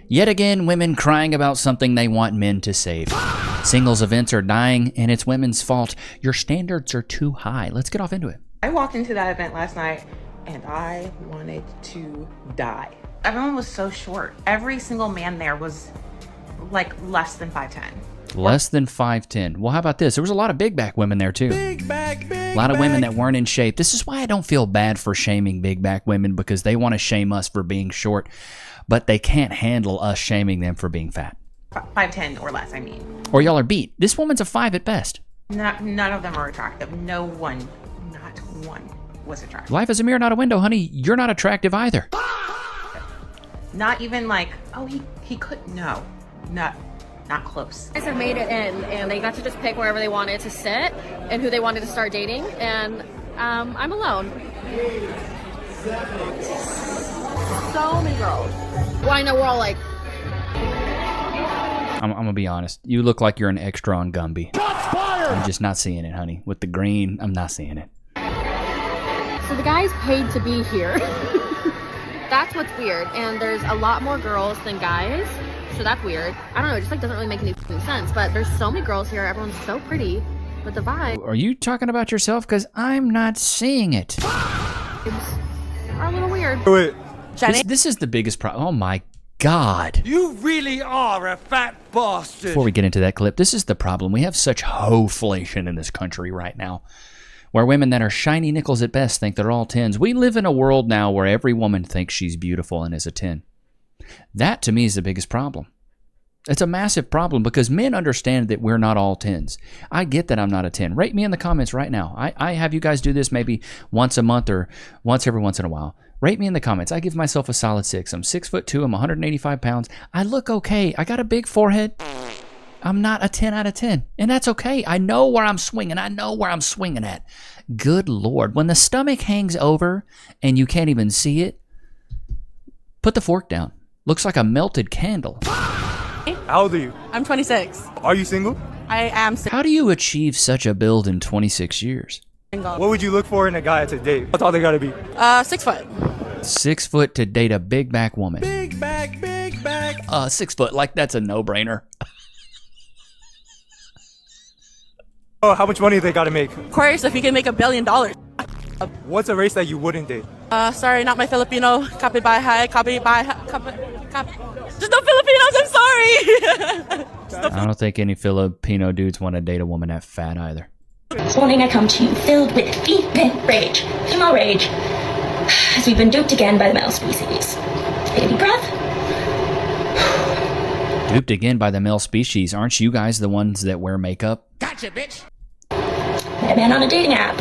Yet again, women crying about something they want men to save. Singles events are dying, and it's women's fault. Your standards are too high. Let's get off into it. I walked into that event last night, and I wanted to die. Everyone was so short. Every single man there was like less than 5'10". Less than 5'10". Well, how about this? There was a lot of big back women there, too. A lot of women that weren't in shape. This is why I don't feel bad for shaming big back women, because they want to shame us for being short, but they can't handle us shaming them for being fat. 5'10" or less, I mean. Or y'all are beat. This woman's a 5 at best. None of them are attractive. No one, not one was attractive. Life is a mirror, not a window, honey. You're not attractive either. Not even like, oh, he could, no, not close. Guys have made it in, and they got to just pick wherever they wanted to sit and who they wanted to start dating, and I'm alone. So many girls. Well, I know we're all like... I'm gonna be honest. You look like you're an extra on Gumby. I'm just not seeing it, honey. With the green, I'm not seeing it. So the guy's paid to be here. That's what's weird, and there's a lot more girls than guys. So that's weird. I don't know, it just like doesn't really make any sense, but there's so many girls here, everyone's so pretty, but the vibe... Are you talking about yourself? Because I'm not seeing it. are a little weird. Wait. This is the biggest problem. Oh my God. You really are a fat bastard. Before we get into that clip, this is the problem. We have such hooflation in this country right now, where women that are shiny nickels at best think they're all 10s. We live in a world now where every woman thinks she's beautiful and is a 10. That, to me, is the biggest problem. It's a massive problem because men understand that we're not all 10s. I get that I'm not a 10. Rate me in the comments right now. I have you guys do this maybe once a month or once every once in a while. Rate me in the comments. I give myself a solid 6. I'm 6'2". I'm 185 pounds. I look okay. I got a big forehead. I'm not a 10 out of 10. And that's okay. I know where I'm swinging. I know where I'm swinging at. Good Lord. When the stomach hangs over and you can't even see it, put the fork down. Looks like a melted candle. How old are you? I'm 26. Are you single? I am single. How do you achieve such a build in 26 years? What would you look for in a guy to date? What's all they gotta be? 6 foot. 6 foot to date a big back woman. Big back, big back. 6 foot, like that's a no-brainer. Oh, how much money they gotta make? Of course, if you can make $1 billion. What's a race that you wouldn't date? Sorry, not my Filipino. Copy by high, copy by copy. Just no Filipinos, I'm sorry. I don't think any Filipino dudes want to date a woman that fat either. This morning I come to you filled with female rage, as we've been duped again by the male species. Take a deep breath. Duped again by the male species. Aren't you guys the ones that wear makeup? Gotcha, bitch. Met a man on a dating app.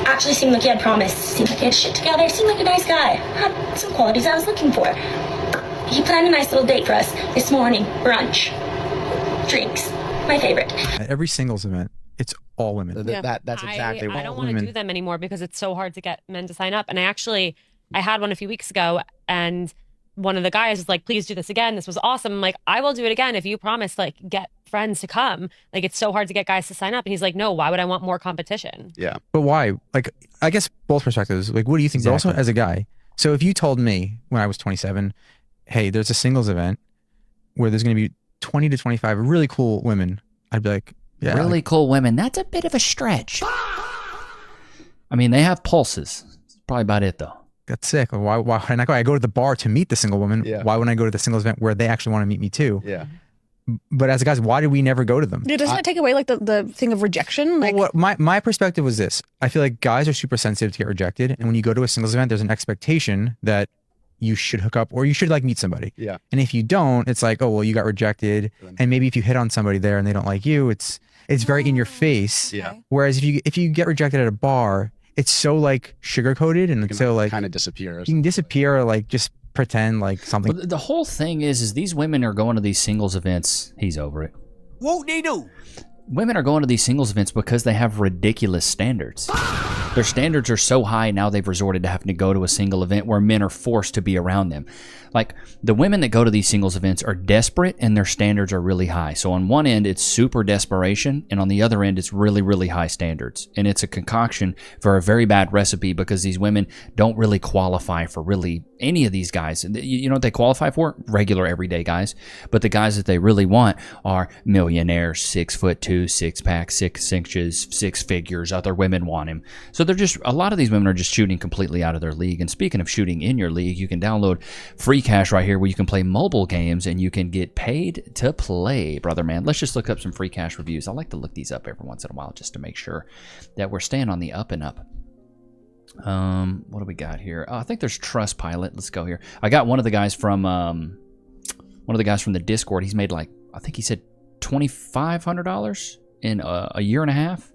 Actually seemed like he had promise, seemed like he had shit together, seemed like a nice guy. Had some qualities I was looking for. He planned a nice little date for us this morning. Brunch. Drinks. My favorite. At every singles event, it's all women. That's exactly I don't want to do them anymore because it's so hard to get men to sign up. And I had one a few weeks ago, and one of the guys was like, please do this again. This was awesome. I'm like, I will do it again if you promise, like, get friends to come. Like, it's so hard to get guys to sign up. And he's like, no, why would I want more competition? Yeah. But why? Like, I guess both perspectives. Like, what do you think? Exactly. But also as a guy. So if you told me when I was 27, hey, there's a singles event where there's going to be 20 to 25 really cool women, I'd be like, yeah. Really cool women. That's a bit of a stretch. I mean, they have pulses. That's probably about it, though. That's sick. Why would I not go? I go to the bar to meet the single woman. Yeah. Why wouldn't I go to the singles event where they actually want to meet me too? Yeah. But as a guys, why did we never go to them? Dude, doesn't it take away like the thing of rejection? Like, well, my perspective was this. I feel like guys are super sensitive to get rejected. And when you go to a singles event, there's an expectation that you should hook up or you should like meet somebody. Yeah. And if you don't, it's like, oh, well, you got rejected. And maybe if you hit on somebody there and they don't like you, it's very in your face. Yeah. Whereas if you get rejected at a bar, it's so like sugar coated and it's so like kind of disappears. You can disappear or like just pretend like something. But the whole thing is these women are going to these singles events. He's over it. Won't they do? Women are going to these singles events because they have ridiculous standards. Their standards are so high now they've resorted to having to go to a single event where men are forced to be around them. Like, the women that go to these singles events are desperate and their standards are really high. So on one end, it's super desperation, and on the other end, it's really, really high standards. And it's a concoction for a very bad recipe because these women don't really qualify for really any of these guys. You know what they qualify for? Regular, everyday guys. But the guys that they really want are millionaires, 6'2", 6-pack, 6 inches, 6 figures. Other women want him. So they're just, a lot of these women are just shooting completely out of their league. And speaking of shooting in your league, you can download Free Cash right here where you can play mobile games and you can get paid to play, brother man. Let's just look up some Free Cash reviews. I like to look these up every once in a while just to make sure that we're staying on the up and up. What do we got here? I think there's Trustpilot. Let's go here. I got one of the guys from the Discord. He's made like, I think he said $2,500 in a year and a half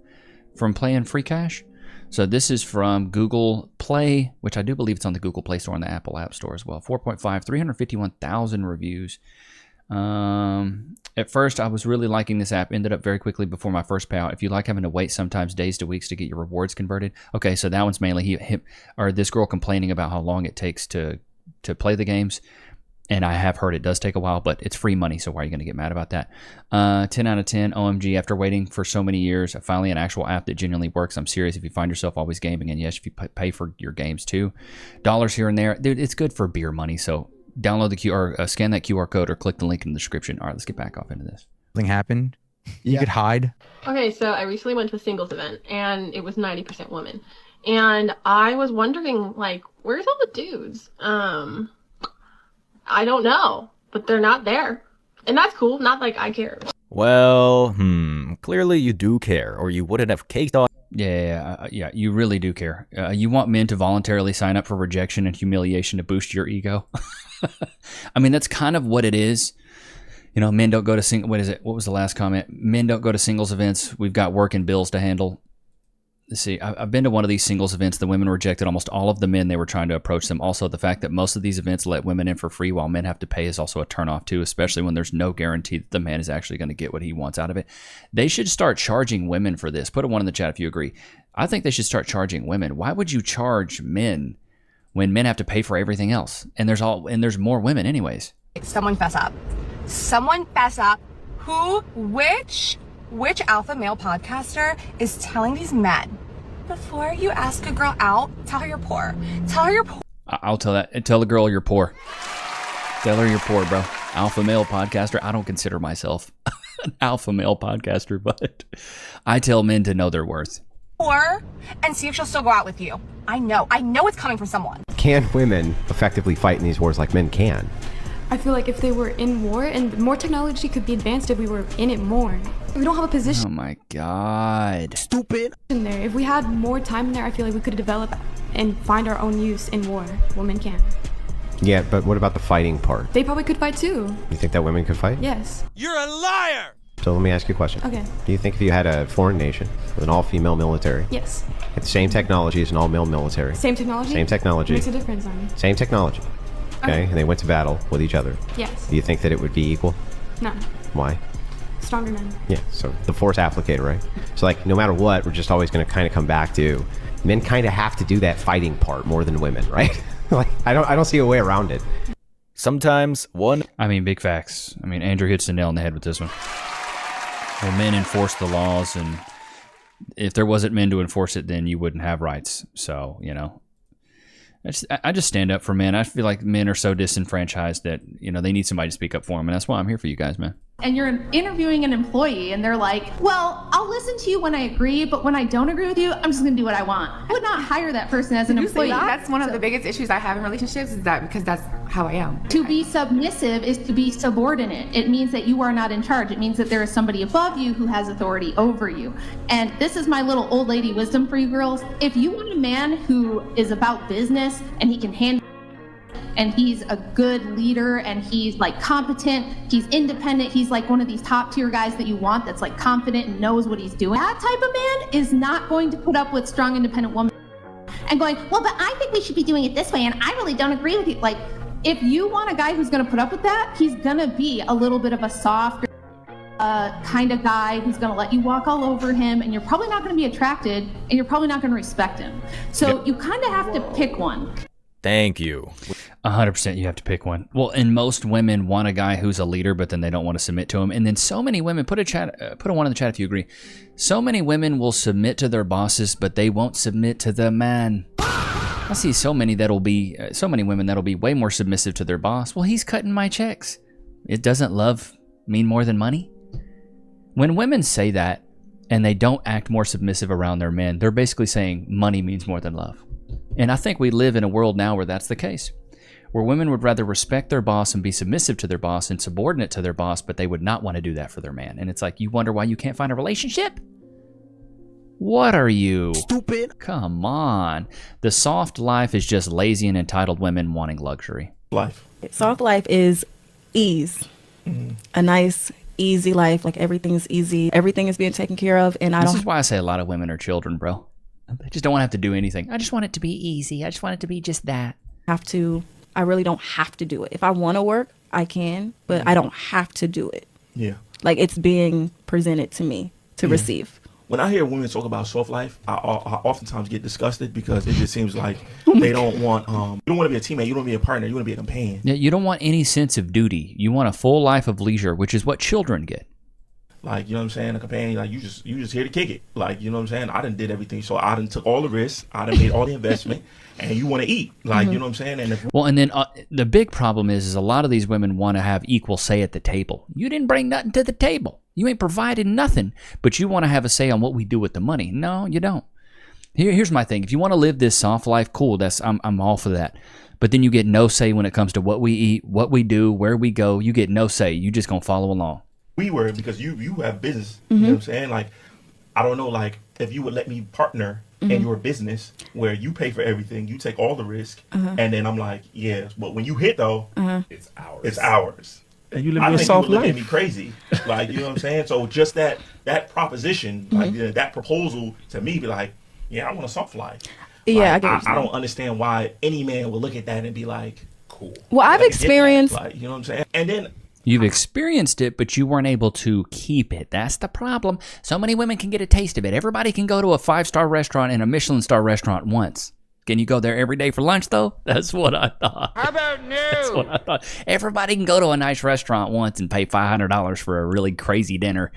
from playing Free Cash. So this is from Google Play, which I do believe it's on the Google Play Store and the Apple App Store as well. 4.5, 351,000 reviews. At first, I was really liking this app. Ended up very quickly before my first payout. If you like having to wait sometimes days to weeks to get your rewards converted. Okay, so that one's mainly this girl complaining about how long it takes to play the games. And I have heard it does take a while, but it's free money, so why are you going to get mad about that? 10 out of 10, OMG, after waiting for so many years, finally an actual app that genuinely works. I'm serious if you find yourself always gaming, and yes, if you pay for your games too. Dollars here and there. Dude, it's good for beer money, so download the QR, scan that QR code, or click the link in the description. All right, let's get back off into this. Something happened. You could hide. Okay, so I recently went to a singles event, and it was 90% women. And I was wondering, like, where's all the dudes? I don't know, but they're not there. And that's cool. Not like I care. Well, clearly you do care, or you wouldn't have caked on. Yeah, you really do care. You want men to voluntarily sign up for rejection and humiliation to boost your ego. I mean, that's kind of what it is. You know, men don't go to what is it? What was the last comment? Men don't go to singles events. We've got work and bills to handle. Let's see, I've been to one of these singles events. The women rejected almost all of the men they were trying to approach them. Also, the fact that most of these events let women in for free while men have to pay is also a turnoff too, especially when there's no guarantee that the man is actually going to get what he wants out of it. They should start charging women for this. Put a 1 in the chat if you agree. I think they should start charging women. Why would you charge men when men have to pay for everything else? And there's more women anyways. Someone fess up. Someone fess up. Which alpha male podcaster is telling these men, before you ask a girl out, tell her you're poor. Tell her you're poor. I'll tell that. Tell the girl you're poor. Tell her you're poor, bro. Alpha male podcaster. I don't consider myself an alpha male podcaster, but I tell men to know their worth. Poor, and see if she'll still go out with you. I know it's coming from someone. Can women effectively fight in these wars like men can? I feel like if they were in war, and more technology could be advanced if we were in it more. We don't have a position. Oh my God. Stupid. In there. If we had more time in there, I feel like we could develop and find our own use in war. Women can. Yeah, but what about the fighting part? They probably could fight too. You think that women could fight? Yes. You're a liar! So let me ask you a question. Okay. Do you think if you had a foreign nation with an all-female military? Yes. With the same technology as an all-male military? Same technology? Same technology. Makes a difference on it. Same technology. Okay, and they went to battle with each other. Yes. Do you think that it would be equal? No. Why? Stronger men. Yeah, so the force applicator, right? So like no matter what, we're just always going to kind of come back to men kind of have to do that fighting part more than women, right? Like I don't see a way around it. Sometimes big facts. I mean, Andrew hits the nail on the head with this one. Well, men enforce the laws, and if there wasn't men to enforce it, then you wouldn't have rights. So, you know, I just stand up for men. I feel like men are so disenfranchised that, you know, they need somebody to speak up for them, and that's why I'm here for you guys, man. And you're interviewing an employee and they're like, well, I'll listen to you when I agree, but when I don't agree with you, I'm just gonna do what I want. I would not hire that person as an employee. That's one of the biggest issues I have in relationships is that because that's how I am. To be submissive is to be subordinate. It means that you are not in charge. It means that there is somebody above you who has authority over you. And this is my little old lady wisdom for you girls. If you want a man who is about business and he can handle and he's a good leader and he's like competent, he's independent, he's like one of these top tier guys that you want that's like confident and knows what he's doing. That type of man is not going to put up with strong independent woman and going, well, but I think we should be doing it this way and I really don't agree with you. Like, if you want a guy who's gonna put up with that, he's gonna be a little bit of a soft, kind of guy who's going to let you walk all over him, and you're probably not going to be attracted, and you're probably not going to respect him. So you kind of have to pick one. Thank you. 100% you have to pick one. Well, and most women want a guy who's a leader, but then they don't want to submit to him. And then so many women, put a one in the chat if you agree. So many women will submit to their bosses, but they won't submit to the man. I see so many women that'll be way more submissive to their boss. Well, he's cutting my checks. It doesn't love mean more than money? When women say that and they don't act more submissive around their men, they're basically saying money means more than love. And I think we live in a world now where that's the case, where women would rather respect their boss and be submissive to their boss and subordinate to their boss, but they would not want to do that for their man. And it's like, you wonder why you can't find a relationship? What are you? Stupid. Come on. The soft life is just lazy and entitled women wanting luxury. Life. Soft life is ease. A nice, easy life. Like everything's easy. Everything is being taken care of. And This is why I say a lot of women are children, bro. They just don't want to have to do anything. I just want it to be easy. I just want it to be just that. I really don't have to do it. If I want to work, I can, but I don't have to do it. Yeah. Like it's being presented to me to receive. When I hear women talk about soft life, I oftentimes get disgusted because it just seems like they don't want, you don't want to be a teammate, you don't want to be a partner, you want to be a companion. Yeah, you don't want any sense of duty. You want a full life of leisure, which is what children get. Like, you know what I'm saying? A companion, like you just here to kick it. Like, you know what I'm saying? I done did everything. So I done took all the risks. I done made all the investment. And you want to eat. Like, you know what I'm saying? And then the big problem is a lot of these women want to have equal say at the table. You didn't bring nothing to the table. You ain't provided nothing. But you want to have a say on what we do with the money. No, you don't. Here's my thing. If you want to live this soft life, cool. I'm all for that. But then you get no say when it comes to what we eat, what we do, where we go. You get no say. You just going to follow along. We were, because you have business, you know what I'm saying? Like, I don't know, like, if you would let me partner in your business where you pay for everything, you take all the risk, and then I'm like, yeah, but when you hit, though, it's ours. It's ours. And you live I a think soft you would look life. at me crazy. Like, you know what I'm saying? So just that proposition, like that proposal to me be like, yeah, I want a soft life. Yeah, like, I don't understand why any man would look at that and be like, cool. Well, I've experienced, like, you know what I'm saying? And then you've experienced it, but you weren't able to keep it. That's the problem. So many women can get a taste of it. Everybody can go to a 5-star restaurant and a Michelin star restaurant once. Can you go there every day for lunch, though? That's what I thought. How about no? That's what I thought. Everybody can go to a nice restaurant once and pay $500 for a really crazy dinner,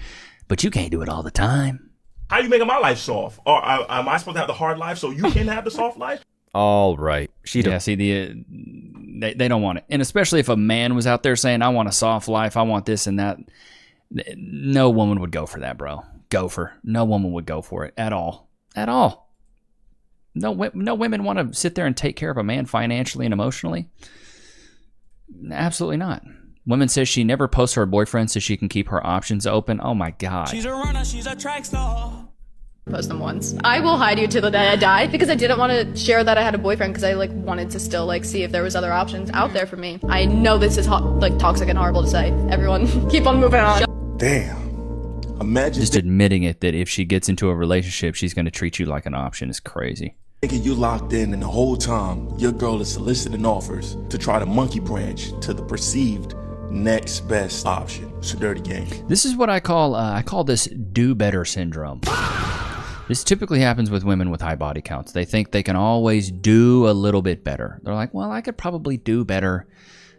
but you can't do it all the time. How you making my life soft? Or am I supposed to have the hard life so you can have the soft life? All right. See, they don't want it. And especially if a man was out there saying, I want a soft life, I want this and that, no woman would go for that, bro. No woman would go for it at all. At all. No women want to sit there and take care of a man financially and emotionally. Absolutely not. Woman says she never posts her boyfriend so she can keep her options open. Oh my God. She's a runner, she's a track star. Post them once. I will hide you till the day I die because I didn't want to share that I had a boyfriend because I wanted to still see if there was other options out there for me. I know this is toxic and horrible to say. Everyone keep on moving on. Damn. Imagine just admitting it, that if she gets into a relationship, she's going to treat you like an option is crazy. Thinking you locked in, and the whole time your girl is soliciting offers to try to monkey branch to the perceived next best option. It's a dirty game. This is what I call this do better syndrome. This typically happens with women with high body counts. They think they can always do a little bit better. They're like, well, I could probably do better.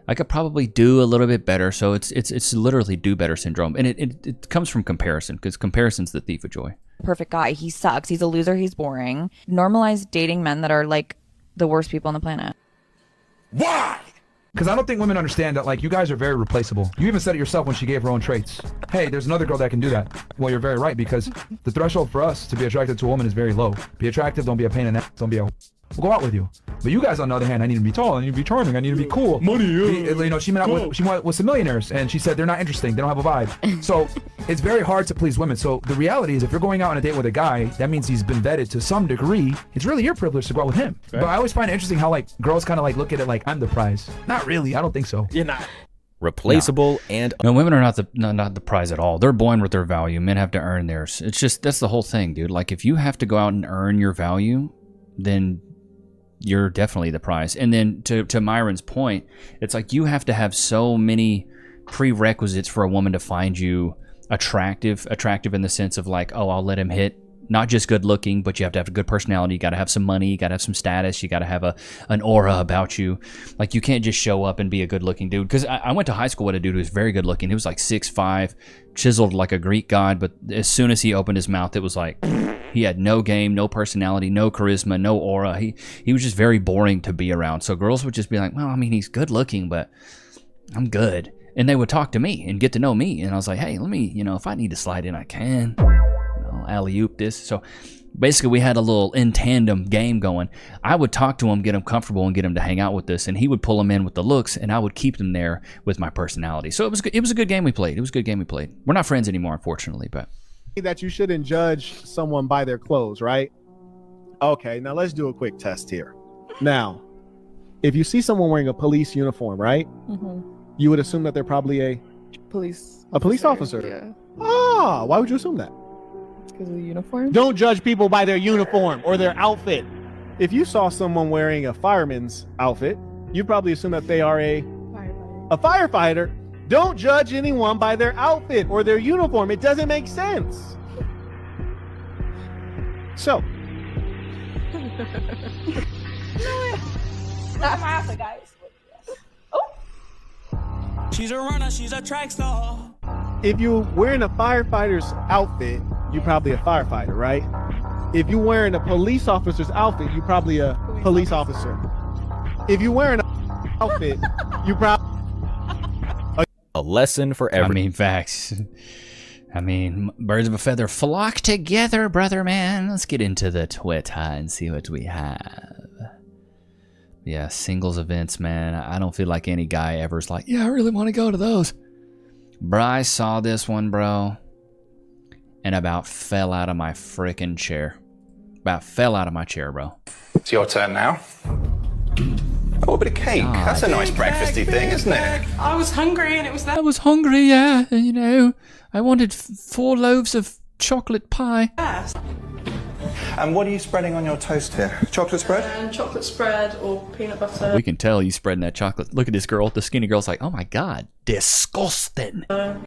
I could probably do a little bit better. So it's literally do better syndrome. And it comes from comparison, because comparison's the thief of joy. Perfect guy. He sucks. He's a loser. He's boring. Normalize dating men that are the worst people on the planet. Why? Because I don't think women understand that you guys are very replaceable. You even said it yourself when she gave her own traits. Hey, there's another girl that can do that. Well, you're very right, because the threshold for us to be attracted to a woman is very low. Be attractive, don't be a pain in the ass, don't be a... We'll go out with you. But you guys, on the other hand, I need to be tall, I need to be charming, I need to be cool. Money, she went out with some millionaires, and she said they're not interesting, they don't have a vibe. So it's very hard to please women. So the reality is, if you're going out on a date with a guy, that means he's been vetted to some degree. It's really your privilege to go out with him. Right. But I always find it interesting how girls kind of look at it I'm the prize. Not really, I don't think so. You're not. Replaceable and... No, women are not the prize at all. They're born with their value. Men have to earn theirs. It's just, that's the whole thing, dude. If you have to go out and earn your value, then you're definitely the prize. And then to Myron's point, it's you have to have so many prerequisites for a woman to find you attractive in the sense of like, oh, I'll let him hit. Not just good looking, but you have to have a good personality. You got to have some money. You got to have some status. You got to have an aura about you. Like, you can't just show up and be a good looking dude. Because I went to high school with a dude who was very good looking. He was like 6'5", chiseled like a Greek god. But as soon as he opened his mouth, it was like he had no game, no personality, no charisma, no aura. He was just very boring to be around. So girls would just be like, well, I mean, he's good looking, but I'm good. And they would talk to me and get to know me. And I was like, hey, let me, if I need to slide in, I can. Alley-oop this. So basically we had a little in tandem game going. I would talk to him, get him comfortable, and get him to hang out with us, and he would pull him in with the looks, and I would keep them there with my personality. So it was a good game we played. We're not friends anymore, unfortunately, but that you shouldn't judge someone by their clothes, right? Okay, now let's do a quick test here. Now, if you see someone wearing a police uniform, right? You would assume that they're probably a police officer. Yeah. Ah, why would you assume that? Because of the uniform? Don't judge people by their uniform or their outfit. If you saw someone wearing a fireman's outfit, you'd probably assume that they are a firefighter. Don't judge anyone by their outfit or their uniform. It doesn't make sense. So. Not my answer, guys. She's a runner, she's a track star. If you're wearing a firefighter's outfit, you're probably a firefighter, right? If you're wearing a police officer's outfit, you're probably a police officer. If you're wearing an outfit, you probably a lesson for every. I mean, facts. I mean, birds of a feather flock together, brother man. Let's get into the Twitter and see what we have. Yeah, singles events, man. I don't feel like any guy ever is like, yeah, I really want to go to those. Bro, I saw this one, bro, and about fell out of my freaking chair. About fell out of my chair, bro. It's your turn now. Oh, a bit of cake. God. That's a nice breakfasty thing, isn't it? I was hungry and it was there. I was hungry, yeah. I wanted 4 loaves of chocolate pie. And what are you spreading on your toast here? Chocolate spread? Chocolate spread or peanut butter. We can tell you spreading that chocolate. Look at this girl. The skinny girl's like, oh my God, disgusting. Lemon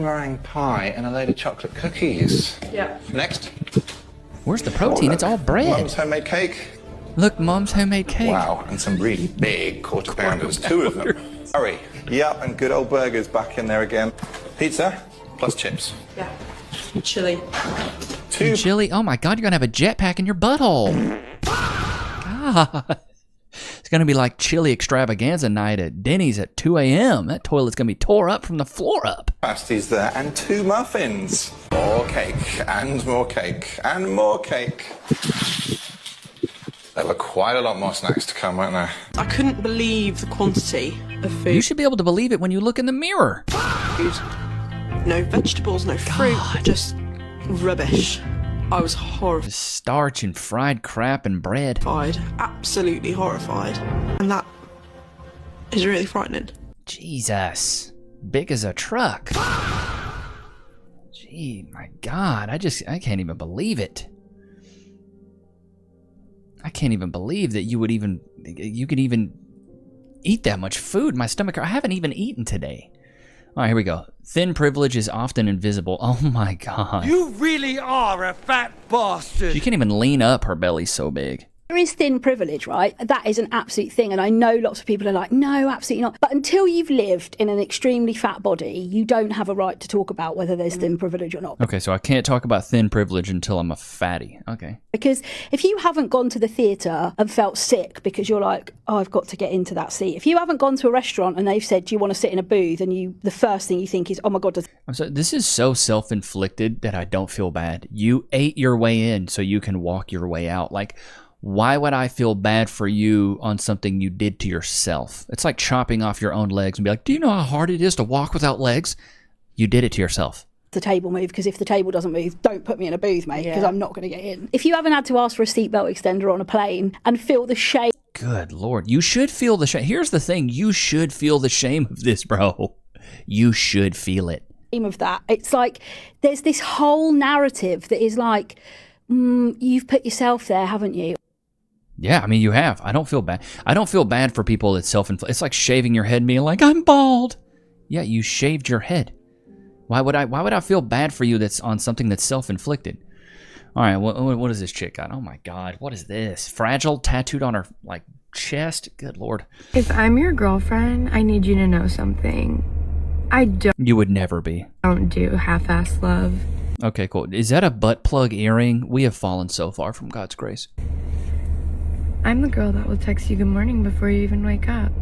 meringue pie and a load of chocolate cookies. Yeah. Next. Where's the protein? It's all bread. Mum's homemade cake. Look, Mom's homemade cake. Wow, and some really big quarter pounders, 2 of them. Hurry. Yep, and good old burgers back in there again. Pizza plus chips. Yeah. Chili. 2 chili? Oh my God, you're going to have a jetpack in your butthole. God. It's going to be like chili extravaganza night at Denny's at 2 a.m. That toilet's going to be tore up from the floor up. pasties there and 2 muffins. More cake and more cake and more cake. There were quite a lot more snacks to come, weren't there? I couldn't believe the quantity of food. You should be able to believe it when you look in the mirror. No vegetables, no fruit, just rubbish. I was horrified. Starch and fried crap and bread. Absolutely horrified. And that is really frightening. Jesus. Big as a truck. Gee, my God. I can't even believe it. I can't even believe that you could even eat that much food. My stomach, I haven't even eaten today. All right, here we go. Thin privilege is often invisible. Oh my God. You really are a fat bastard. She can't even lean up. Her belly's so big. There is thin privilege, right? That is an absolute thing. And I know lots of people are like, no, absolutely not. But until you've lived in an extremely fat body, you don't have a right to talk about whether there's thin privilege or not. Okay, so I can't talk about thin privilege until I'm a fatty. Okay. Because if you haven't gone to the theatre and felt sick because you're like, oh, I've got to get into that seat. If you haven't gone to a restaurant and they've said, do you want to sit in a booth? And the first thing you think is, oh my God. I'm sorry, this is so self-inflicted that I don't feel bad. You ate your way in so you can walk your way out. Like, why would I feel bad for you on something you did to yourself? It's like chopping off your own legs and be like, do you know how hard it is to walk without legs? You did it to yourself. The table move, because if the table doesn't move, don't put me in a booth, mate, because I'm not going to get in. If you haven't had to ask for a seatbelt extender on a plane and feel the shame. Good Lord. You should feel the shame. Here's the thing. You should feel the shame of this, bro. You should feel it. Of that. It's like there's this whole narrative that is like, you've put yourself there, haven't you? Yeah, I mean, you have. I don't feel bad. I don't feel bad for people that self-inflict. It's like shaving your head and being like, I'm bald. Yeah, you shaved your head. Why would I feel bad for you that's on something that's self-inflicted? All right, what is this chick got? Oh my God, what is this? Fragile tattooed on her like chest? Good Lord. If I'm your girlfriend, I need you to know something. You would never be. Don't do half-ass love. Okay, cool. Is that a butt plug earring? We have fallen so far from God's grace. I'm the girl that will text you good morning before you even wake up.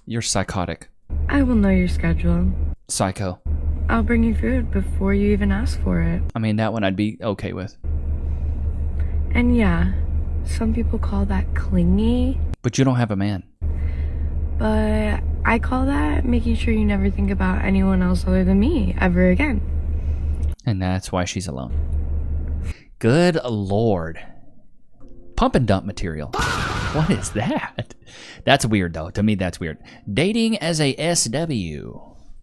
You're psychotic. I will know your schedule. Psycho. I'll bring you food before you even ask for it. I mean, that one I'd be okay with. And yeah, some people call that clingy. But you don't have a man. But I call that making sure you never think about anyone else other than me ever again. And that's why she's alone. Good Lord. Pump and dump material. What is that? That's weird, though. To me, that's weird. Dating as a SW.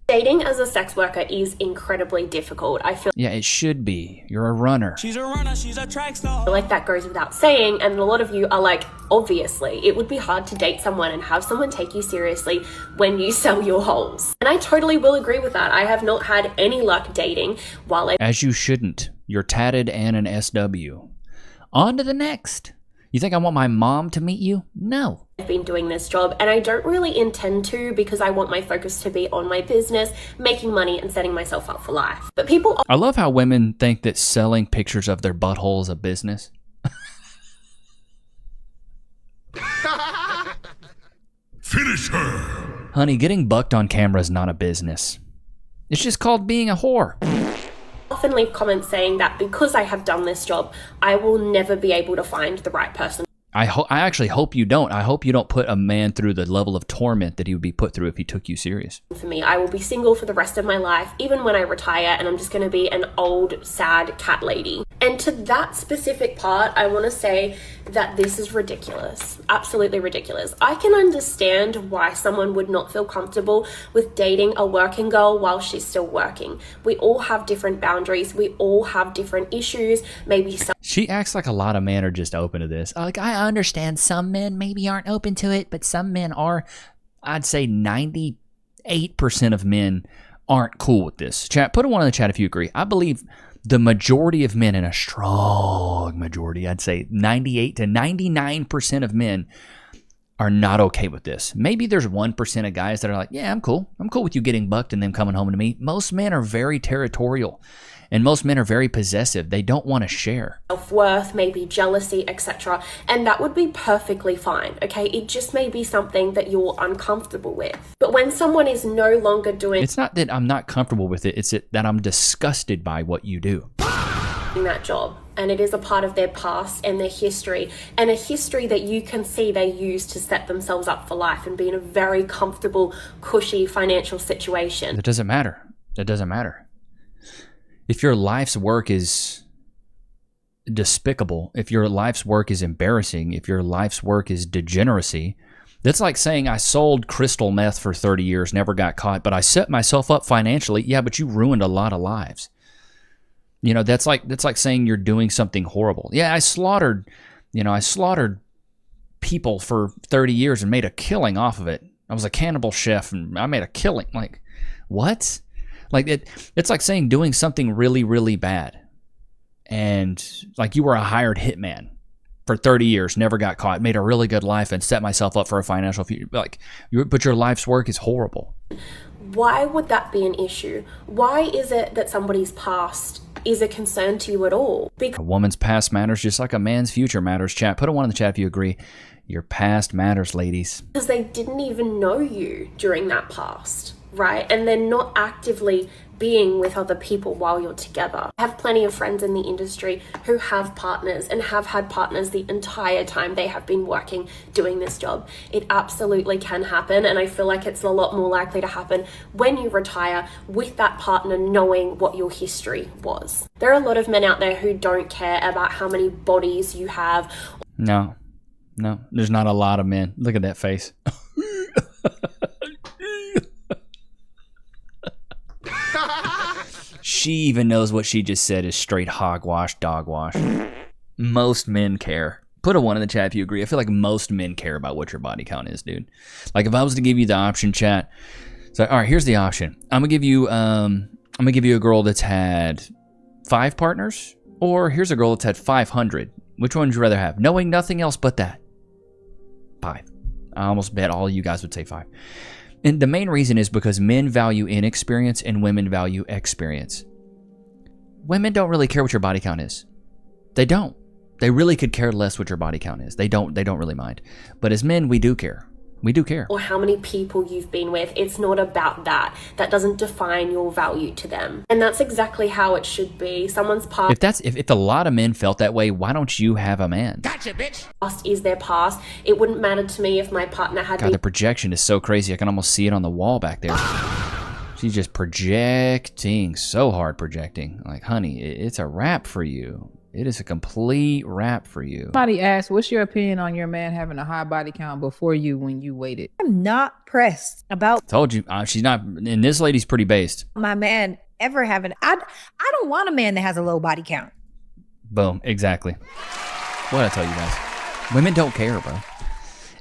Dating as a sex worker is incredibly difficult. I feel Yeah, it should be. You're a runner. She's a runner, she's a track star. like that goes without saying, and a lot of you are like, obviously, it would be hard to date someone and have someone take you seriously when you sell your holes. And I totally will agree with that. I have not had any luck dating while I... As you shouldn't. You're tatted and an SW. On to the next. You think I want my mom to meet you? No. I've been doing this job, and I don't really intend to because I want my focus to be on my business, making money, and setting myself up for life. But people... I love how women think that selling pictures of their butthole is a business. Finish her! Honey, getting bucked on camera is not a business. It's just called being a whore. often leave comments saying that because I have done this job, I will never be able to find the right person. I actually hope you don't. I hope you don't put a man through the level of torment that he would be put through if he took you serious. For me, I will be single for the rest of my life, even when I retire, and I'm just going to be an old, sad cat lady. And to that specific part, I want to say that this is ridiculous. Absolutely ridiculous. I can understand why someone would not feel comfortable with dating a working girl while she's still working. We all have different boundaries. We all have different issues. Maybe some... She acts like a lot of men are just open to this. Like, I understand some men maybe aren't open to it, but some men are. I'd say 98% of men aren't cool with this. Chat, put a one in the chat if you agree. I believe the majority of men, and a strong majority, I'd say 98 to 99% of men are not okay with this. Maybe there's 1% of guys that are like, yeah, I'm cool. I'm cool with you getting bucked and them coming home to me. Most men are very territorial. And most men are very possessive. They don't want to share. Self-worth, maybe jealousy, etc. And that would be perfectly fine, okay? It just may be something that you're uncomfortable with. But when someone is no longer doing... It's not that I'm not comfortable with it. It's that I'm disgusted by what you do. ...that job. And it is a part of their past and their history. And a history that you can see they use to set themselves up for life and be in a very comfortable, cushy financial situation. It doesn't matter. It doesn't matter. If your life's work is despicable, if your life's work is embarrassing, if your life's work is degeneracy, that's like saying I sold crystal meth for 30 years, never got caught, but I set myself up financially. Yeah, but you ruined a lot of lives. You know, that's like saying you're doing something horrible. Yeah, I slaughtered people for 30 years and made a killing off of it. I was a cannibal chef and I made a killing. Like, what? Like it's like saying doing something really, really bad. And like you were a hired hitman for 30 years, never got caught, made a really good life and set myself up for a financial future. But your life's work is horrible. Why would that be an issue? Why is it that somebody's past is a concern to you at all? A woman's past matters just like a man's future matters. Chat, put a one in the chat if you agree. Your past matters, ladies. Because they didn't even know you during that past. Right? And they're not actively being with other people while you're together. I have plenty of friends in the industry who have partners and have had partners the entire time they have been working doing this job. It absolutely can happen, and I feel like it's a lot more likely to happen when you retire with that partner knowing what your history was. There are a lot of men out there who don't care about how many bodies you have. No, there's not a lot of men. Look at that face. She even knows what she just said is straight hogwash, dogwash. Most men care. Put a one in the chat if you agree. I feel like most men care about what your body count is, dude. Like if I was to give you the option, chat, So, all right, here's the option. I'm gonna give you a girl that's had 5 partners, or here's a girl that's had 500. Which one would you rather have? Knowing nothing else but that. 5. I almost bet all you guys would say 5. And the main reason is because men value inexperience and women value experience. Women don't really care what your body count is. They don't. They really could care less what your body count is. They don't really mind. But as men, we do care. We do care. Or how many people you've been with. It's not about that. That doesn't define your value to them. And that's exactly how it should be. Someone's past. If a lot of men felt that way, why don't you have a man? Gotcha, bitch. Past is their past. It wouldn't matter to me if my partner had God, the projection is so crazy. I can almost see it on the wall back there. She's just projecting, so hard projecting. Like, honey, it's a wrap for you. It is a complete wrap for you. Somebody asked, what's your opinion on your man having a high body count before you when you waited? I'm not pressed about. Told you, she's not, and this lady's pretty based. My man ever having, I don't want a man that has a low body count. Boom, exactly. What'd I tell you guys? Women don't care, bro.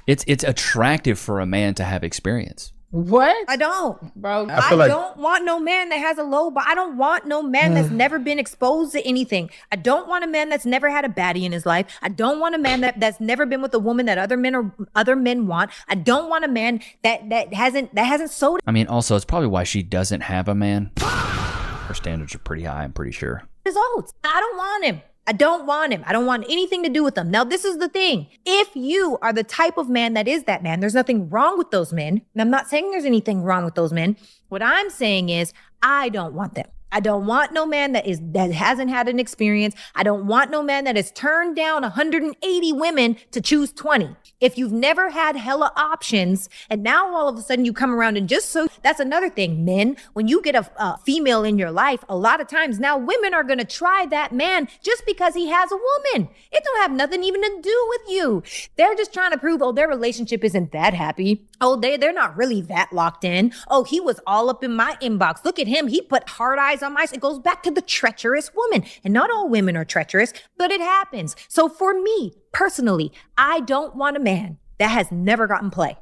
It's attractive for a man to have experience. What? I don't, bro. I don't want no man that has a low body. I don't want no man that's never been exposed to anything. I don't want a man that's never had a baddie in his life. I don't want a man that's never been with a woman that other men want. I don't want a man that hasn't sold. I mean, also, it's probably why she doesn't have a man. Her standards are pretty high, I'm pretty sure. His oats. I don't want him. I don't want him. I don't want anything to do with him. Now, this is the thing. If you are the type of man that is that man, there's nothing wrong with those men. And I'm not saying there's anything wrong with those men. What I'm saying is I don't want them. I don't want no man that hasn't had an experience. I don't want no man that has turned down 180 women to choose 20. If you've never had hella options and now all of a sudden you come around and that's another thing, men, when you get a female in your life, a lot of times now women are going to try that man just because he has a woman. It don't have nothing even to do with you. They're just trying to prove, their relationship isn't that happy. They're not really that locked in. He was all up in my inbox. Look at him. He put hard eyes on my. It goes back to the treacherous woman. And not all women are treacherous, but it happens. So for me, personally, I don't want a man that has never gotten play.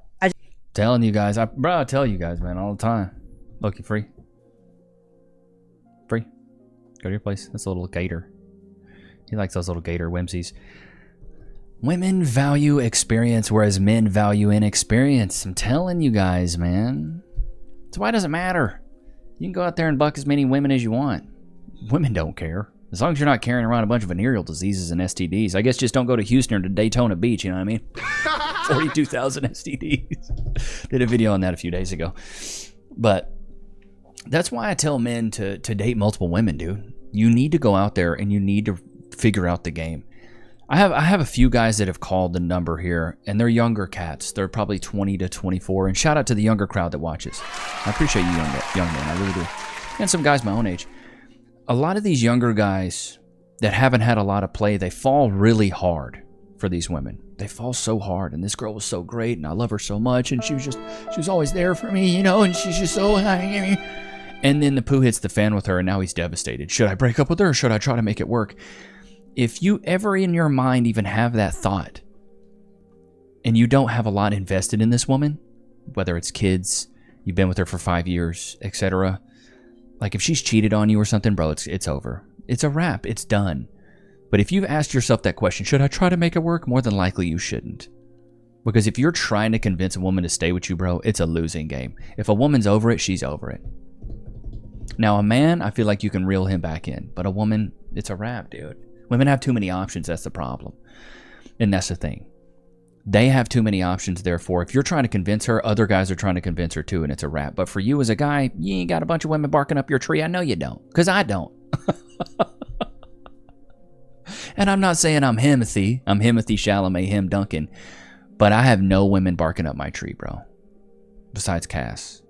Telling you guys, I tell you guys, man, all the time. Look, you free. Free. Go to your place. That's a little gator. He likes those little gator whimsies. Women value experience, whereas men value inexperience. I'm telling you guys, man. That's why it doesn't matter. You can go out there and buck as many women as you want. Women don't care. As long as you're not carrying around a bunch of venereal diseases and STDs. I guess just don't go to Houston or to Daytona Beach, you know what I mean? 42,000 STDs. Did a video on that a few days ago. But that's why I tell men to date multiple women, dude. You need to go out there and you need to figure out the game. I have a few guys that have called the number here, and they're younger cats. They're probably 20 to 24. And shout out to the younger crowd that watches. I appreciate you, young men. I really do. And some guys my own age. A lot of these younger guys that haven't had a lot of play, they fall really hard for these women. They fall so hard. And this girl was so great, and I love her so much, and she was always there for me, you know, and she's just so. And then the poo hits the fan with her, and now he's devastated. Should I break up with her, or should I try to make it work? If you ever in your mind even have that thought, and you don't have a lot invested in this woman, whether it's kids, you've been with her for 5 years, etc., like if she's cheated on you or something, bro, it's over. It's a wrap. It's done. But if you've asked yourself that question, should I try to make it work? More than likely you shouldn't. Because if you're trying to convince a woman to stay with you, bro, it's a losing game. If a woman's over it, she's over it. Now, a man, I feel like you can reel him back in. But a woman, it's a wrap, dude. Women have too many options. That's the problem. And that's the thing. They have too many options. Therefore, if you're trying to convince her, other guys are trying to convince her too, and it's a wrap. But for you as a guy, you ain't got a bunch of women barking up your tree. I know you don't, because I don't. And I'm not saying I'm Himothy. I'm Himothy Chalamet, him Duncan. But I have no women barking up my tree, bro. Besides Cass.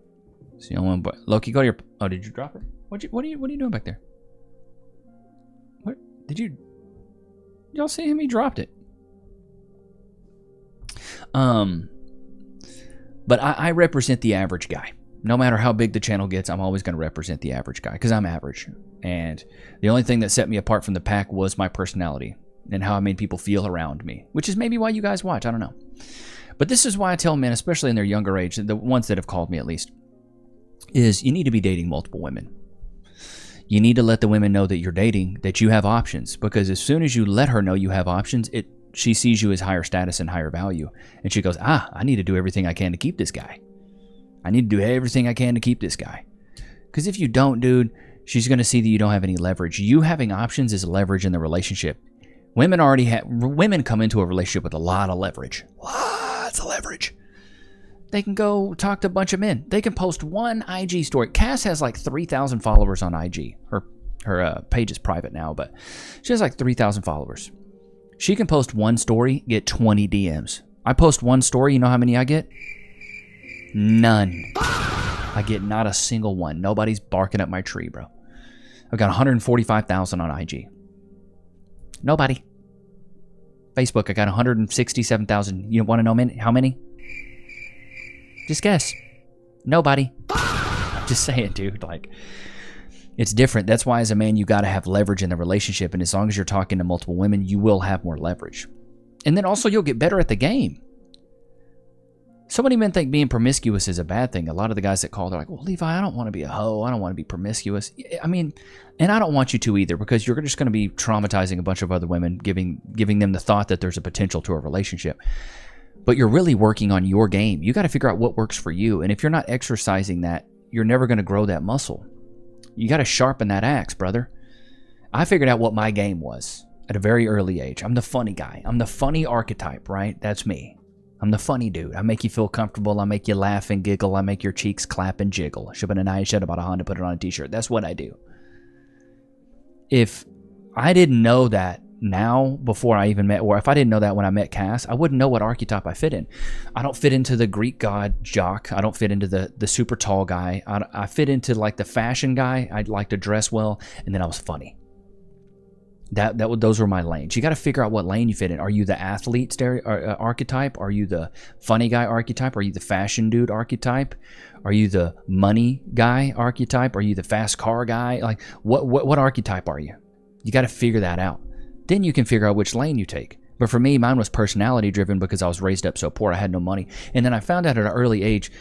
So, you know, Loki, go to your... Oh, did you drop it? What are you doing back there? What? Did y'all see him? He dropped it. But I represent the average guy. No matter how big the channel gets, I'm always going to represent the average guy because I'm average. And the only thing that set me apart from the pack was my personality and how I made people feel around me, which is maybe why you guys watch. I don't know. But this is why I tell men, especially in their younger age, the ones that have called me at least, is you need to be dating multiple women. You need to let the women know that you're dating, that you have options, because as soon as you let her know you have options, she sees you as higher status and higher value. And she goes, I need to do everything I can to keep this guy. I need to do everything I can to keep this guy. Because if you don't, dude, she's going to see that you don't have any leverage. You having options is leverage in the relationship. Women come into a relationship with a lot of leverage. Lots of leverage. They can go talk to a bunch of men. They can post one IG story. Cass has like 3,000 followers on IG. Her page is private now, but she has like 3,000 followers. She can post one story, get 20 DMs. I post one story, you know how many I get? None. I get not a single one. Nobody's barking up my tree, bro. I've got 145,000 on IG. Nobody. Facebook, I got 167,000. You want to know how many? Just guess. Nobody. I'm just saying, dude. Like, it's different. That's why as a man, you got to have leverage in the relationship. And as long as you're talking to multiple women, you will have more leverage. And then also you'll get better at the game. So many men think being promiscuous is a bad thing. A lot of the guys that call, they're like, well, Levi, I don't want to be a hoe. I don't want to be promiscuous. I mean, and I don't want you to either, because you're just going to be traumatizing a bunch of other women, giving them the thought that there's a potential to a relationship. But you're really working on your game. You got to figure out what works for you. And if you're not exercising that, you're never going to grow that muscle. You got to sharpen that axe, brother. I figured out what my game was at a very early age. I'm the funny guy. I'm the funny archetype, right? That's me. I'm the funny dude. I make you feel comfortable. I make you laugh and giggle. I make your cheeks clap and jiggle. Should have been a nice shit about a Honda, put it on a t-shirt. That's what I do. If I didn't know that now before I even met, or if I didn't know that when I met Cass, I wouldn't know what archetype I fit in. I don't fit into the Greek god jock. I don't fit into the super tall guy. I fit into like the fashion guy. I'd like to dress well, and then I was funny. Those were my lanes. You got to figure out what lane you fit in. Are you the athlete archetype? Are you the funny guy archetype? Are you the fashion dude archetype? Are you the money guy archetype? Are you the fast car guy? Like what archetype are you? You got to figure that out. Then you can figure out which lane you take. But for me, mine was personality driven because I was raised up so poor. I had no money. And then I found out at an early age,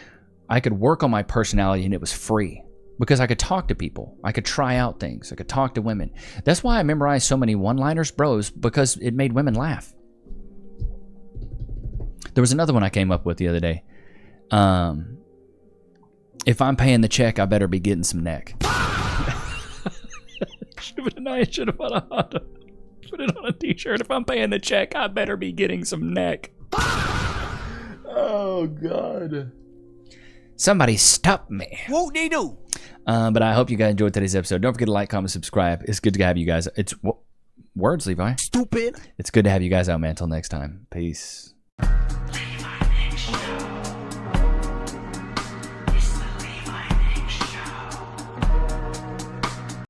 I could work on my personality and it was free. Because I could talk to people. I could try out things. I could talk to women. That's why I memorized so many one-liners, bros, because it made women laugh. There was another one I came up with the other day. If I'm paying the check, I better be getting some neck. Should have been nice. Should have bought a Honda. Put it on a t-shirt. If I'm paying the check, I better be getting some neck. Oh, God. Somebody stop me. Whoop they do. But I hope you guys enjoyed today's episode. Don't forget to like, comment, subscribe. It's good to have you guys. It's words, Levi. Stupid. It's good to have you guys out, man. Until next time. Peace.